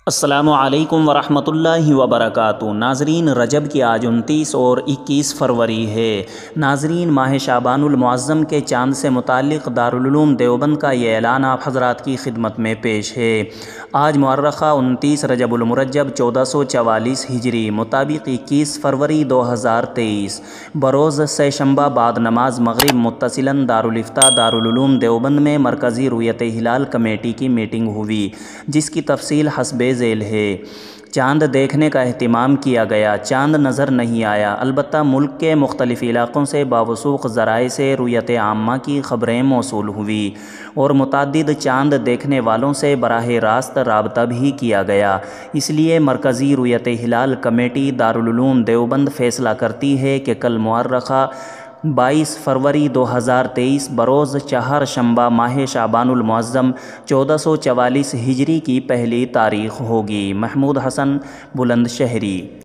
السلام علیکم ورحمۃ اللہ وبرکاتہ۔ ناظرین، رجب کی آج 29 اور 21 فروری ہے۔ ناظرین، ماہ شعبان المعظم کے چاند سے متعلق دارالعلوم دیوبند کا یہ اعلان آپ حضرات کی خدمت میں پیش ہے۔ آج مؤرخہ 29 رجب المرجب 1444 ہجری مطابق 21 فروری 2023 بروز سہ شنبہ بعد نماز مغرب متصلاً دارالافتاء دارالعلوم دیوبند میں مرکزی رؤیت ہلال کمیٹی کی میٹنگ ہوئی، جس کی تفصیل حسب ذیل ہے۔ چاند دیکھنے کا اہتمام کیا گیا، چاند نظر نہیں آیا، البتہ ملک کے مختلف علاقوں سے باوثوق ذرائع سے رؤیت عامہ کی خبریں موصول ہوئیں اور متعدد چاند دیکھنے والوں سے براہ راست رابطہ بھی کیا گیا۔ اس لیے مرکزی رؤیت ہلال کمیٹی دارالعلوم دیوبند فیصلہ کرتی ہے کہ کل مؤرخہ 22 فروری 2023 بروز چہار شنبہ ماہ شعبان المعظم 1444 ہجری کی پہلی تاریخ ہوگی۔ محمود حسن، بلند شہری۔